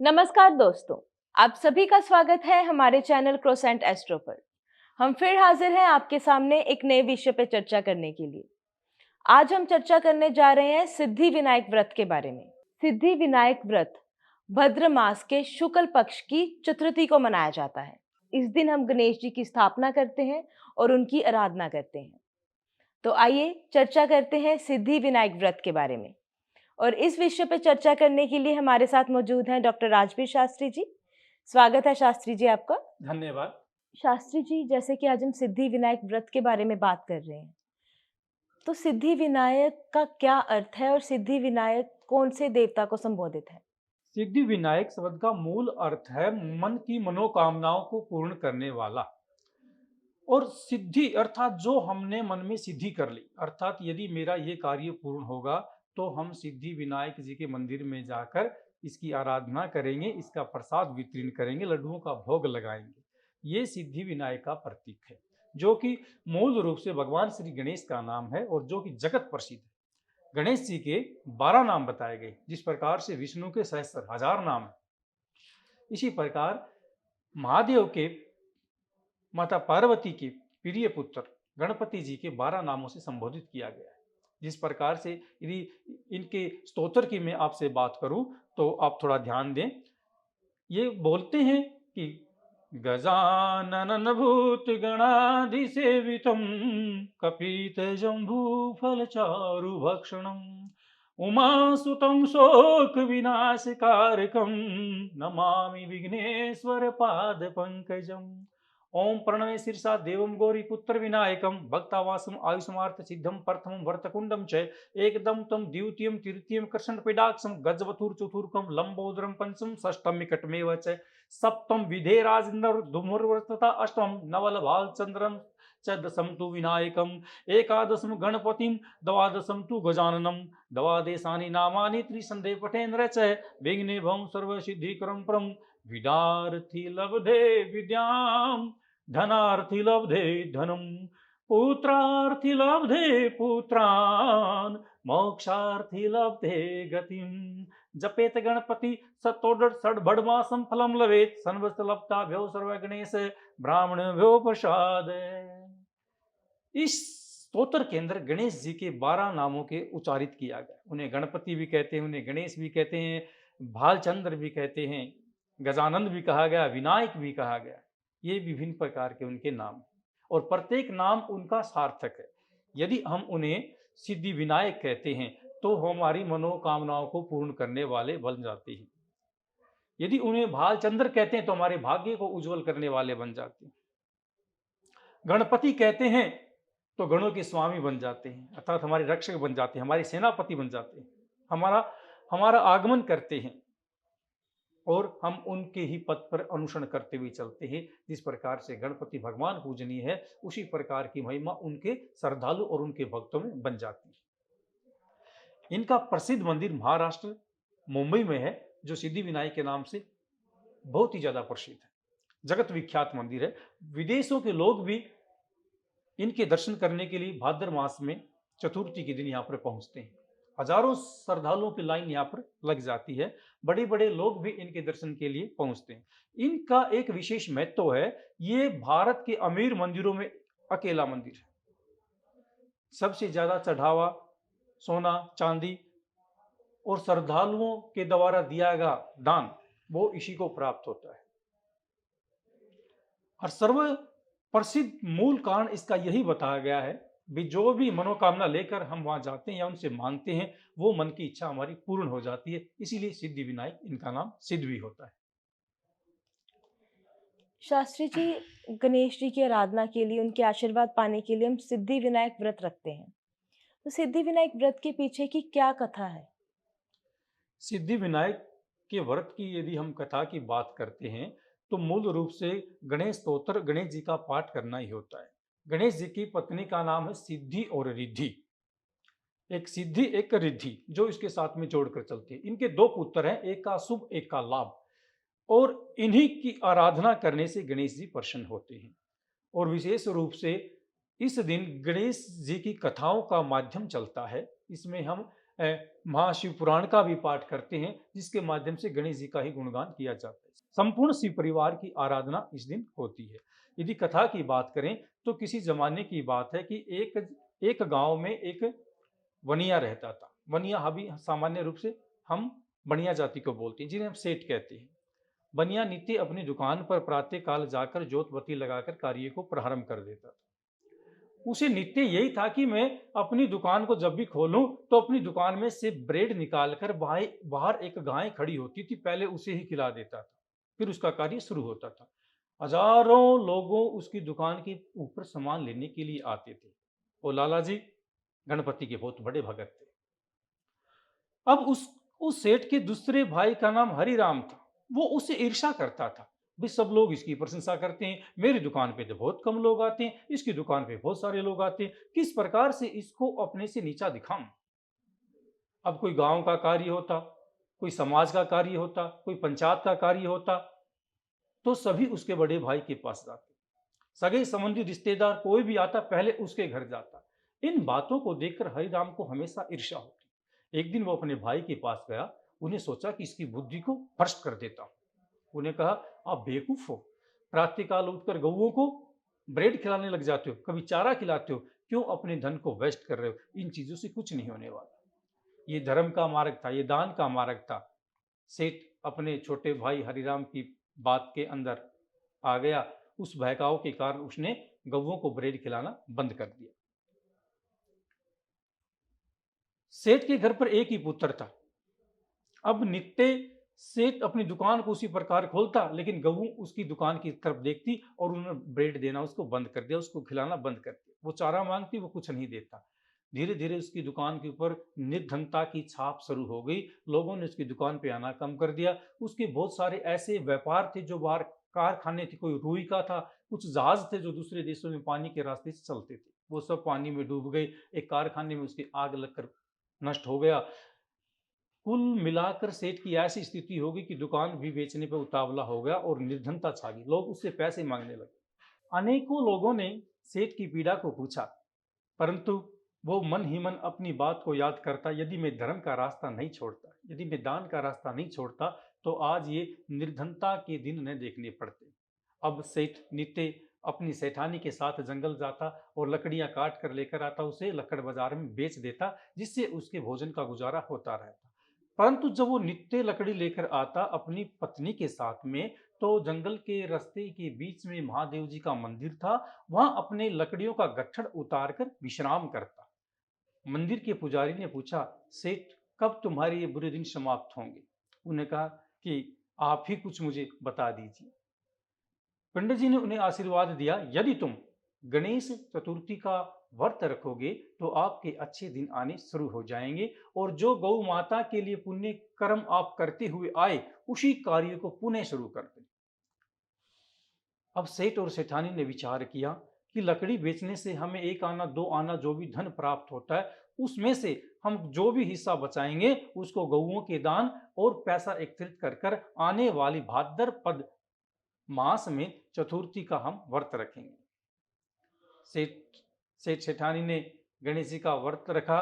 नमस्कार दोस्तों, आप सभी का स्वागत है हमारे चैनल क्रोसेंट एस्ट्रो पर। हम फिर हाजिर हैं आपके सामने एक नए विषय पर चर्चा करने के लिए। आज हम चर्चा करने जा रहे हैं सिद्धि विनायक व्रत के बारे में। सिद्धि विनायक व्रत भाद्र मास के शुक्ल पक्ष की चतुर्थी को मनाया जाता है। इस दिन हम गणेश जी की स्थापना करते हैं और उनकी आराधना करते हैं। तो आइए चर्चा करते हैं सिद्धि विनायक व्रत के बारे में। और इस विषय पर चर्चा करने के लिए हमारे साथ मौजूद हैं डॉक्टर राजवीर शास्त्री जी। स्वागत है शास्त्री जी आपका। धन्यवाद। शास्त्री जी, जैसे कि आज हम सिद्धि विनायक व्रत के बारे में बात कर रहे हैं, तो सिद्धि विनायक का क्या अर्थ है और सिद्धि विनायक कौन से देवता को संबोधित है? सिद्धि विनायक शब्द का मूल अर्थ है मन की मनोकामनाओं को पूर्ण करने वाला। और सिद्धि अर्थात जो हमने मन में सिद्धि कर ली, अर्थात यदि मेरा ये कार्य पूर्ण होगा तो हम सिद्धि विनायक जी के मंदिर में जाकर इसकी आराधना करेंगे, इसका प्रसाद वितरण करेंगे, लड्डुओं का भोग लगाएंगे। ये सिद्धि विनायक का प्रतीक है, जो कि मूल रूप से भगवान श्री गणेश का नाम है और जो कि जगत प्रसिद्ध है। गणेश जी के 12 नाम बताए गए, जिस प्रकार से विष्णु के सहस्त्र हजार नाम है, इसी प्रकार महादेव के माता पार्वती के प्रिय पुत्र गणपति जी के 12 नामों से संबोधित किया गया है। जिस प्रकार से यदि इनके स्तोत्र की मैं आपसे बात करूं तो आप थोड़ा ध्यान दें। ये बोलते हैं कि गजानन भूत गणाधिसेवितम कपित जम्बू फल चारु भक्षणम उमासुतम शोक विनाशकारकम नमामि विघ्नेश्वर पाद पंकजम। ओम प्रणवे शीर्षा देवम गौरी पुत्र विनायकम भक्तावासम आयुष्मार्थ सिद्धम प्रथमं वर्तकुंडम च एकदम तम द्वितीयम तृतीयम कृष्ण पिडाक्षम गजवथुर चतुर्कम लंबोदरम पंचम षष्ठम निकटमेव च सप्तम विधेराजेन्द्र धूम्रवर्तता अष्टम नवल भालचंद्रम च दशम तु विनायकम एकादशम गणपतिम द्वादशम तु गजाननम द्वादशानि नामानि त्रिसंधे पठेन्द्र च विघ्ने भव सर्वसिद्धिकरं परम विद्यार्थी लब्धे विद्याम धनार्थी लब्धे धनम पुत्रार्थी लब्धे पुत्रान मोक्षार्थी लब्धे गतिम जपेत गणपति सतोडर षड्भडमासम फलम लवेत सन्वस्त लब्धा भ्यो सर्व गणेश ब्राह्मण भ्यो प्रसाद। इस स्तोत्र के अंदर गणेश जी के 12 नामों के उच्चारित किया गया। उन्हें गणपति भी कहते हैं, उन्हें गणेश भी कहते हैं, भालचंद्र भी कहते हैं, गजानंद भी कहा गया, विनायक भी कहा गया। ये विभिन्न प्रकार के उनके नाम और प्रत्येक नाम उनका सार्थक है। यदि हम उन्हें सिद्धि विनायक कहते हैं तो हमारी मनोकामनाओं को पूर्ण करने वाले बन जाते हैं। यदि उन्हें भालचंद्र कहते हैं तो हमारे भाग्य को उज्जवल करने वाले बन जाते हैं। गणपति कहते हैं तो गणों के स्वामी बन जाते हैं, अर्थात हमारे रक्षक बन जाते हैं, हमारे सेनापति बन जाते हैं, हमारा हमारा आगमन करते हैं और हम उनके ही पथ पर अनुसरण करते हुए चलते हैं। जिस प्रकार से गणपति भगवान पूजनीय है, उसी प्रकार की महिमा उनके श्रद्धालु और उनके भक्तों में बन जाती है। इनका प्रसिद्ध मंदिर महाराष्ट्र मुंबई में है, जो सिद्धि विनायक के नाम से बहुत ही ज्यादा प्रसिद्ध है, जगत विख्यात मंदिर है। विदेशों के लोग भी इनके दर्शन करने के लिए भाद्र मास में चतुर्थी के दिन यहाँ पर पहुंचते हैं। हजारों श्रद्धालुओं की लाइन यहाँ पर लग जाती है, बड़े बड़े लोग भी इनके दर्शन के लिए पहुंचते हैं। इनका एक विशेष महत्व है, ये भारत के अमीर मंदिरों में अकेला मंदिर है। सबसे ज्यादा चढ़ावा सोना चांदी और श्रद्धालुओं के द्वारा दिया गया दान वो इसी को प्राप्त होता है। और सर्व प्रसिद्ध मूल कारण इसका यही बताया गया है भी जो भी मनोकामना लेकर हम वहां जाते हैं या उनसे मांगते हैं, वो मन की इच्छा हमारी पूर्ण हो जाती है। इसीलिए सिद्धि विनायक इनका नाम सिद्ध भी होता है। शास्त्री जी, गणेश जी की आराधना के लिए, उनके आशीर्वाद पाने के लिए हम सिद्धि विनायक व्रत रखते हैं। तो सिद्धि विनायक व्रत के पीछे की क्या कथा है? सिद्धि विनायक के व्रत की यदि हम कथा की बात करते हैं तो मूल रूप से गणेश स्तोत्र गणेश जी का पाठ करना ही होता है। गणेश जी की पत्नी का नाम है सिद्धि और रिद्धि। एक सिद्धि एक रिद्धि जो इसके साथ में जोड़कर चलती है। इनके दो पुत्र हैं, एक का शुभ एक का लाभ, और इन्हीं की आराधना करने से गणेश जी प्रसन्न होते हैं। और विशेष रूप से इस दिन गणेश जी की कथाओं का माध्यम चलता है। इसमें हम महाशिव पुराण का भी पाठ करते हैं, जिसके माध्यम से गणेश जी का ही गुणगान किया जाता है। संपूर्ण शिव परिवार की आराधना इस दिन होती है। यदि कथा की बात करें तो किसी जमाने की बात है कि एक एक गांव में एक वनिया रहता था। वनिया अभी सामान्य रूप से हम बनिया जाति को बोलते हैं, जिन्हें हम सेठ कहते हैं। बनिया नित्य अपनी दुकान पर प्रातः काल जाकर जोत बत्ती लगाकर कार्य को प्रारंभ कर देता था। उसे नित्य यही था कि मैं अपनी दुकान को जब भी खोलूं तो अपनी दुकान में से ब्रेड निकालकर बाहर एक गाय खड़ी होती थी, पहले उसे ही खिला देता था, फिर उसका कार्य शुरू होता था। हजारों लोगों उसकी दुकान के ऊपर सामान लेने के लिए आते थे। और लाला जी गणपति के बहुत बड़े भगत थे। अब उस सेठ के दूसरे भाई का नाम हरिराम था। वो उससे ईर्ष्या करता था। भाई सब लोग इसकी प्रशंसा करते हैं, मेरी दुकान पे तो बहुत कम लोग आते हैं, इसकी दुकान पे बहुत सारे लोग आते हैं, किस प्रकार से इसको अपने से नीचा दिखाऊं। अब कोई गांव का कार्य होता, कोई समाज का कार्य होता, कोई पंचायत का कार्य होता, तो सभी उसके बड़े भाई के पास जाते। सगे संबंधी रिश्तेदार कोई भी आता पहले उसके घर जाता। इन बातों को देखकर हरिराम को हमेशा ईर्ष्या होती। एक दिन वो अपने भाई के पास गया। उन्हें सोचा कि इसकी बुद्धि को भ्रष्ट कर देता हूं। उन्हें कहा, आप बेवकूफ हो, प्रातःकाल उठकर गऊओं को ब्रेड खिलाने लग जाते हो, कभी चारा खिलाते हो, क्यों अपने धन को वेस्ट कर रहे हो। इन चीजों से कुछ नहीं होने वाला। ये धर्म का मार्ग था, ये दान का मार्ग था। सेठ अपने छोटे भाई हरिराम की बात के अंदर आ गया। उस बहकाव के कारण उसने गौओं को ब्रेड खिलाना बंद कर दिया। सेठ के घर पर एक ही पुत्र था। अब नित्य सेठ अपनी दुकान को उसी प्रकार खोलता, लेकिन गऊ उसकी दुकान की तरफ देखती और उन्हें ब्रेड देना उसको बंद कर दिया, उसको खिलाना बंद कर दिया। वो चारा मांगती, वो कुछ नहीं देता। धीरे धीरे उसकी दुकान के ऊपर निर्धनता की छाप शुरू हो गई। लोगों ने उसकी दुकान पे आना कम कर दिया। उसके बहुत सारे ऐसे व्यापार थे जो बाहर कारखाने थे, कोई रुई का था, कुछ जहाज थे जो दूसरे देशों में पानी के रास्ते से चलते थे, वो सब पानी में डूब गए। एक कारखाने में उसकी आग लगकर नष्ट हो गया। कुल मिलाकर सेठ की ऐसी स्थिति हो गई कि दुकान भी बेचने पर उतावला हो गया और निर्धनता छा गई। लोग उससे पैसे मांगने लगे। अनेकों लोगों ने सेठ की पीड़ा को पूछा, परंतु वो मन ही मन अपनी बात को याद करता, यदि मैं धर्म का रास्ता नहीं छोड़ता, यदि मैं दान का रास्ता नहीं छोड़ता, तो आज ये निर्धनता के दिन न देखने पड़ते। अब सेठ नित्य अपनी सेठानी के साथ जंगल जाता और लकड़ियां काट कर लेकर आता, उसे लकड़ बाजार में बेच देता, जिससे उसके भोजन का गुजारा होता रहता। परंतु जब वो नित्य लकड़ी लेकर आता अपनी पत्नी के साथ में, तो जंगल के रास्ते के बीच में महादेव जी का मंदिर था। वहां अपने लकड़ियों का गट्ठर उतार कर विश्राम करता। मंदिर के पुजारी ने पूछा, सेठ कब तुम्हारे ये बुरे दिन समाप्त होंगे। उन्हें कहा कि आप ही कुछ मुझे बता दीजिए। पंडित जी ने उन्हें आशीर्वाद दिया, यदि तुम गणेश चतुर्थी का व्रत रखोगे तो आपके अच्छे दिन आने शुरू हो जाएंगे, और जो गौ माता के लिए पुण्य कर्म आप करते हुए आए, उसी कार्य को पुनः शुरू कर दें। अब सेठ और सेठानी ने विचार किया कि लकड़ी बेचने से हमें एक आना दो आना जो भी धन प्राप्त होता है, उसमें से हम जो भी हिस्सा बचाएंगे उसको गौओं के दान और पैसा एकत्रित कर कर आने वाली भाद्रपद मास में चतुर्थी का हम व्रत रखेंगे। सेठ सेठ सेठानी ने गणेश जी का व्रत रखा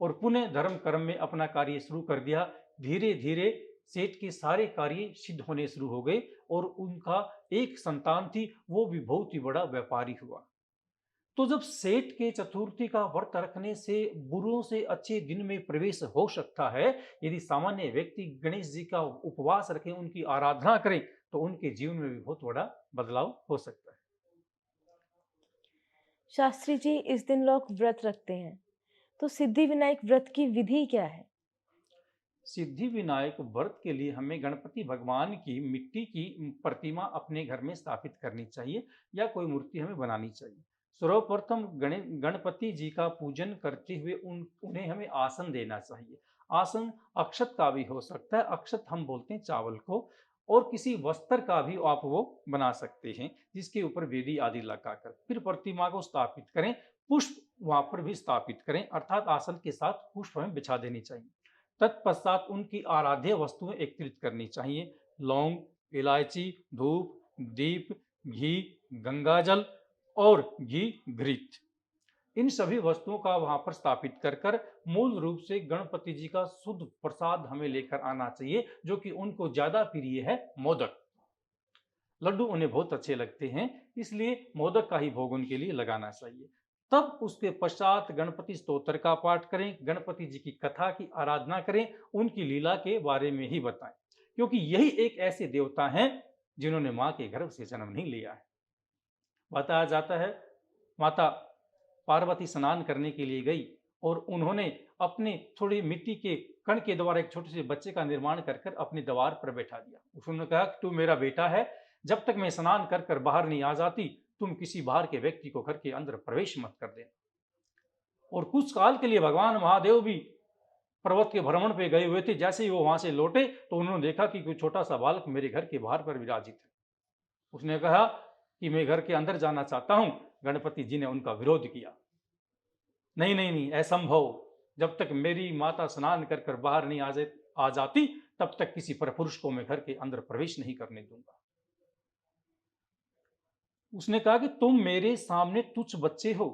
और पुनः धर्म कर्म में अपना कार्य शुरू कर दिया। धीरे धीरे सेठ के सारे कार्य सिद्ध होने शुरू हो गए और उनका एक संतान थी, वो भी बहुत ही बड़ा व्यापारी हुआ। तो जब सेठ के चतुर्थी का व्रत रखने से बुरों से अच्छे दिन में प्रवेश हो सकता है, यदि सामान्य व्यक्ति गणेश जी का उपवास रखें, उनकी आराधना करें, तो उनके जीवन में भी बहुत बड़ा बदलाव हो सकता है। शास्त्री जी, इस दिन लोग व्रत रखते हैं, तो सिद्धि विनायक व्रत की विधि क्या है? सिद्धि विनायक व्रत के लिए हमें गणपति भगवान की मिट्टी की प्रतिमा अपने घर में स्थापित करनी चाहिए या कोई मूर्ति हमें बनानी चाहिए। सर्वप्रथम गणपति जी का पूजन करते हुए उन्हें हमें आसन देना चाहिए। आसन अक्षत का भी हो सकता है, अक्षत हम बोलते हैं चावल को, और किसी वस्त्र का भी आप वो बना सकते हैं, जिसके ऊपर वेदी आदि लगाकर फिर प्रतिमा को स्थापित करें। पुष्प वहां पर भी स्थापित करें, अर्थात आसन के साथ पुष्प हमें बिछा देनी चाहिए। तत्पश्चात उनकी आराध्य वस्तुएं एकत्रित करनी चाहिए। लौंग, इलायची, धूप, दीप, घी, गंगाजल और घी घृत। इन सभी वस्तुओं का वहां पर स्थापित कर कर मूल रूप से गणपति जी का शुद्ध प्रसाद हमें लेकर आना चाहिए, जो कि उनको ज्यादा प्रिय है मोदक। लड्डू उन्हें बहुत अच्छे लगते हैं, इसलिए मोदक का ही भोग उनके लिए लगाना चाहिए। तब उसके पश्चात गणपति स्तोत्र का पाठ करें, गणपति जी की कथा की आराधना करें, उनकी लीला के बारे में ही बताएं, क्योंकि यही एक ऐसे देवता हैं जिन्होंने मां के गर्भ से जन्म नहीं लिया है। बताया जाता है माता पार्वती स्नान करने के लिए गई और उन्होंने अपने थोड़ी मिट्टी के कण के द्वारा एक छोटे से बच्चे का निर्माण कर कर अपने द्वार पर बैठा दिया। उसने कहा कि तू मेरा बेटा है, जब तक मैं स्नान कर कर बाहर नहीं आ जाती तुम किसी बाहर के व्यक्ति को घर के अंदर प्रवेश मत कर देना। और कुछ काल के लिए भगवान महादेव भी पर्वत के भ्रमण पे गए हुए थे। जैसे ही वो वहां से लौटे तो उन्होंने देखा कि कोई छोटा सा बालक मेरे घर के बाहर पर विराजित है। उसने कहा कि मैं घर के अंदर जाना चाहता हूं। गणपति जी ने उनका विरोध किया, नहीं नहीं नहीं, असंभव, जब तक मेरी माता स्नान कर कर बाहर नहीं आ जाती तब तक किसी परपुरुष को मैं घर के अंदर प्रवेश नहीं करने दूंगा। उसने कहा कि तुम मेरे सामने तुच्छ बच्चे हो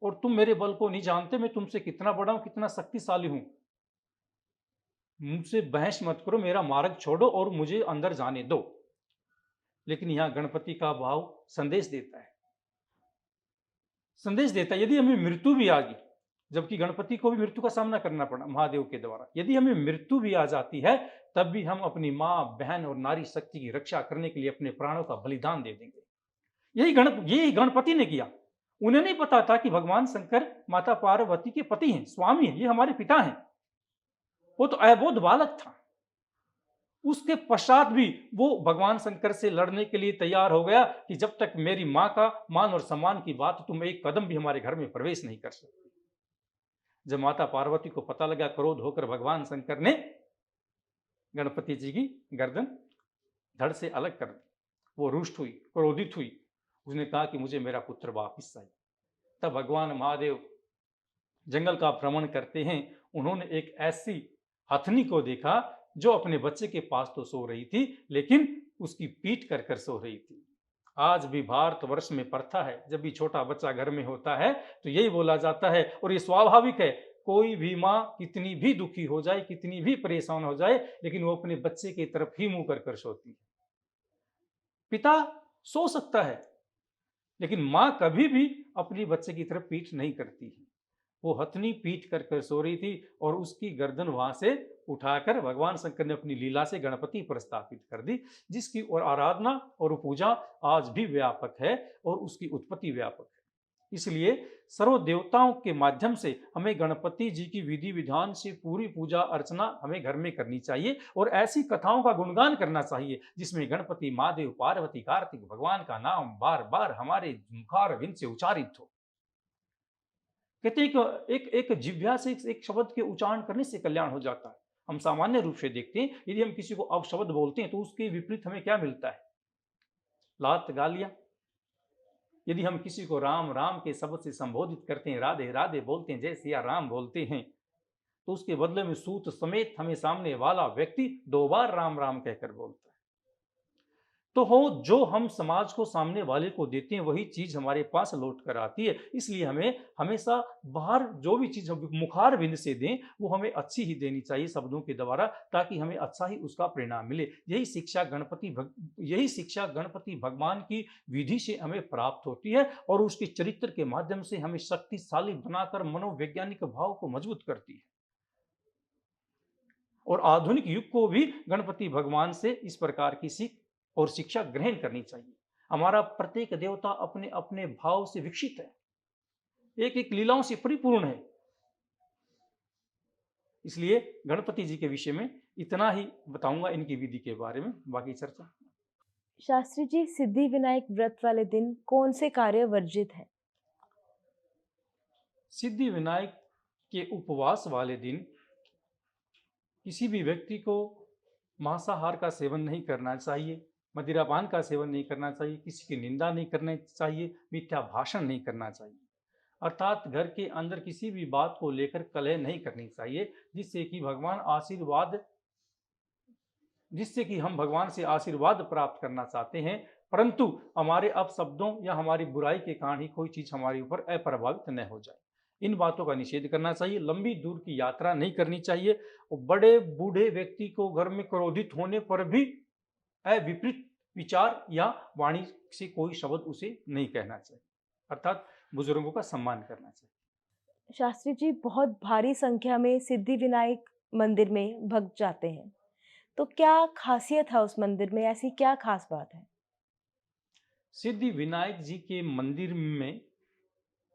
और तुम मेरे बल को नहीं जानते, मैं तुमसे कितना बड़ा हूं, कितना शक्तिशाली हूं। मुझसे बहस मत करो, मेरा मार्ग छोड़ो और मुझे अंदर जाने दो। लेकिन यहां गणपति का भाव संदेश देता है, यदि हमें मृत्यु भी आ गई, जबकि गणपति को भी मृत्यु का सामना करना पड़ा महादेव के द्वारा, यदि हमें मृत्यु भी आ जाती है तब भी हम अपनी मां बहन और नारी शक्ति की रक्षा करने के लिए अपने प्राणों का बलिदान दे देंगे। यही गणपति ने किया। उन्हें नहीं पता था कि भगवान शंकर माता पार्वती के पति हैं, स्वामी हैं, ये हमारे पिता हैं। वो तो अबोध बालक था। उसके पश्चात भी वो भगवान शंकर से लड़ने के लिए तैयार हो गया कि जब तक मेरी मां का मान और सम्मान की बात, तुम एक कदम भी हमारे घर में प्रवेश नहीं कर सकते। जब माता पार्वती को पता लगा, क्रोध होकर भगवान शंकर ने गणपति जी की गर्दन धड़ से अलग कर दी। वो रुष्ट हुई, क्रोधित हुई। उसने कहा कि मुझे मेरा पुत्र वापिस चाहिए। तब भगवान महादेव जंगल का भ्रमण करते हैं। उन्होंने एक ऐसी हथनी को देखा जो अपने बच्चे के पास तो सो रही थी, लेकिन उसकी पीठ कर कर सो रही थी। आज भी भारतवर्ष में प्रथा है, जब भी छोटा बच्चा घर में होता है तो यही बोला जाता है, और ये स्वाभाविक है, कोई भी माँ कितनी भी दुखी हो जाए, कितनी भी परेशान हो जाए, लेकिन वो अपने बच्चे की तरफ ही मुंह कर कर सोती है। पिता सो सकता है, लेकिन माँ कभी भी अपनी बच्चे की तरफ पीठ नहीं करती है। वो हथनी पीठ कर कर सो रही थी और उसकी गर्दन वहां से उठाकर भगवान शंकर ने अपनी लीला से गणपति पर स्थापित कर दी, जिसकी और आराधना और पूजा आज भी व्यापक है और उसकी उत्पत्ति व्यापक है। इसलिए सर्व देवताओं के माध्यम से हमें गणपति जी की विधि विधान से पूरी पूजा अर्चना हमें घर में करनी चाहिए और ऐसी कथाओं का गुणगान करना चाहिए जिसमें गणपति, महादेव, पार्वती, कार्तिक भगवान का नाम बार बार हमारे मुखारविंद से उच्चारित हो। कहते हैं कि एक जिह्वा से एक शब्द के उच्चारण करने से कल्याण हो जाता है। हम सामान्य रूप से देखते हैं, यदि हम किसी को अपशब्द बोलते हैं तो उसके विपरीत हमें क्या मिलता है? लात गालियां। यदि हम किसी को राम राम के शब्द से संबोधित करते हैं, राधे राधे बोलते हैं, जय सिया राम बोलते हैं, तो उसके बदले में सूत समेत हमें सामने वाला व्यक्ति 2 बार राम राम कहकर बोलता है। तो हो जो हम समाज को सामने वाले को देते हैं वही चीज हमारे पास लौट कर आती है। इसलिए हमें हमेशा बाहर जो भी चीज हम मुखार बिंद से दें वो हमें अच्छी ही देनी चाहिए शब्दों के द्वारा, ताकि हमें अच्छा ही उसका परिणाम मिले। यही शिक्षा गणपति भगवान की विधि से हमें प्राप्त होती है और उसके चरित्र के माध्यम से हमें शक्तिशाली बनाकर मनोवैज्ञानिक भाव को मजबूत करती है। और आधुनिक युग को भी गणपति भगवान से इस प्रकार की सीख और शिक्षा ग्रहण करनी चाहिए। हमारा प्रत्येक देवता अपने अपने भाव से विकसित है, एक एक लीलाओं से परिपूर्ण है। इसलिए गणपति जी के विषय में इतना ही बताऊंगा, इनकी विधि के बारे में बाकी चर्चा। शास्त्री जी, सिद्धि विनायक व्रत वाले दिन कौन से कार्य वर्जित है? सिद्धि विनायक के उपवास वाले दिन किसी भी व्यक्ति को मांसाहार का सेवन नहीं करना चाहिए, मदिरापान का सेवन नहीं करना चाहिए, किसी की निंदा नहीं करनी चाहिए, मिथ्या भाषण नहीं करना चाहिए। अर्थात घर के अंदर किसी भी बात को लेकर कलह नहीं करनी चाहिए, जिससे कि हम भगवान से आशीर्वाद प्राप्त करना चाहते हैं, परंतु हमारे अपशब्दों या हमारी बुराई के कारण ही कोई चीज हमारे ऊपर अप्रभावित न हो जाए। इन बातों का निषेध करना चाहिए, लंबी दूर की यात्रा नहीं करनी चाहिए और बड़े बूढ़े व्यक्ति को घर में क्रोधित होने पर भी विपरीत विचार या वाणी से कोई शब्द उसे नहीं कहना चाहिए, अर्थात बुजुर्गों का सम्मान करना चाहिए। शास्त्री जी, बहुत भारी संख्या में सिद्धि विनायक मंदिर में भक्त जाते हैं, तो क्या खासियत है उस मंदिर में? ऐसी क्या खास बात है? सिद्धि विनायक जी के मंदिर में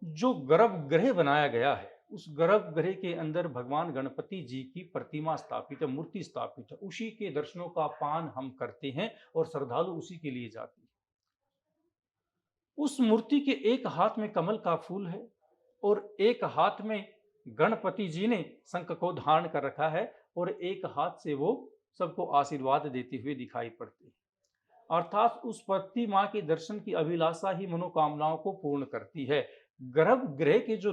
जो गर्भगृह बनाया गया है, उस गर्भगृह के अंदर भगवान गणपति जी की प्रतिमा स्थापित है, मूर्ति स्थापित है। उसी के दर्शनों का पान हम करते हैं और श्रद्धालु उसी के लिए जाते हैं। उस मूर्ति के एक हाथ में कमल का फूल है और एक हाथ में गणपति जी ने शंख को धारण कर रखा है और एक हाथ से वो सबको आशीर्वाद देते हुए दिखाई पड़ते हैं। अर्थात उस प्रतिमा के दर्शन की अभिलाषा ही मनोकामनाओं को पूर्ण करती है। गर्भगृह के जो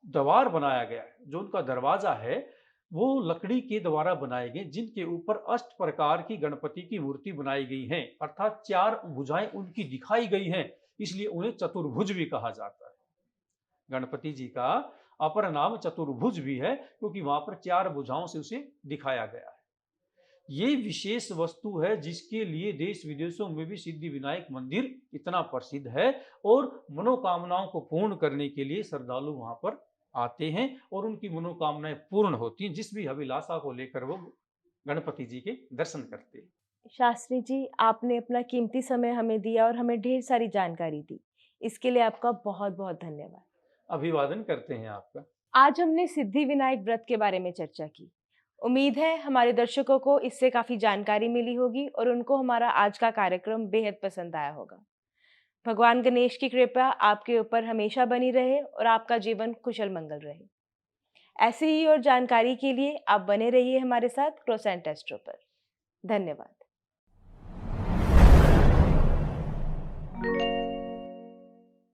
द्वार बनाया गया है, जो उनका दरवाजा है, वो लकड़ी के द्वारा बनाए गए, जिनके ऊपर अष्ट प्रकार की गणपति की मूर्ति बनाई गई है, अर्थात चार भुजाएं उनकी दिखाई गई हैं, इसलिए उन्हें चतुर्भुज भी कहा जाता है। गणपति जी का अपर नाम चतुर्भुज भी है, क्योंकि वहां पर चार भुजाओं से उसे दिखाया गया है। ये विशेष वस्तु है जिसके लिए देश विदेशों में भी सिद्धि विनायक मंदिर इतना प्रसिद्ध है और मनोकामनाओं को पूर्ण करने के लिए श्रद्धालु वहां पर आते हैं और उनकी मनोकामनाएं पूर्ण होती हैं, जिस भी अभिलाषा को लेकर वो गणपति जी के दर्शन करते हैं। शास्त्री जी, आपने अपना कीमती समय हमें दिया और हमें ढेर सारी जानकारी दी। इसके लिए आपका बहुत-बहुत धन्यवाद। अभिवादन करते हैं आपका। आज हमने सिद्धि विनायक व्रत के बारे में चर्चा की। उम्मीद है हमारे दर्शकों को इससे काफ़ी जानकारी मिली होगी और उनको हमारा आज का कार्यक्रम बेहद पसंद आया होगा। भगवान गणेश की कृपा आपके ऊपर हमेशा बनी रहे और आपका जीवन कुशल-मंगल रहे। ऐसे ही और जानकारी के लिए आप बने रहिए हमारे साथ क्रोसेंट एस्ट्रो पर। धन्यवाद।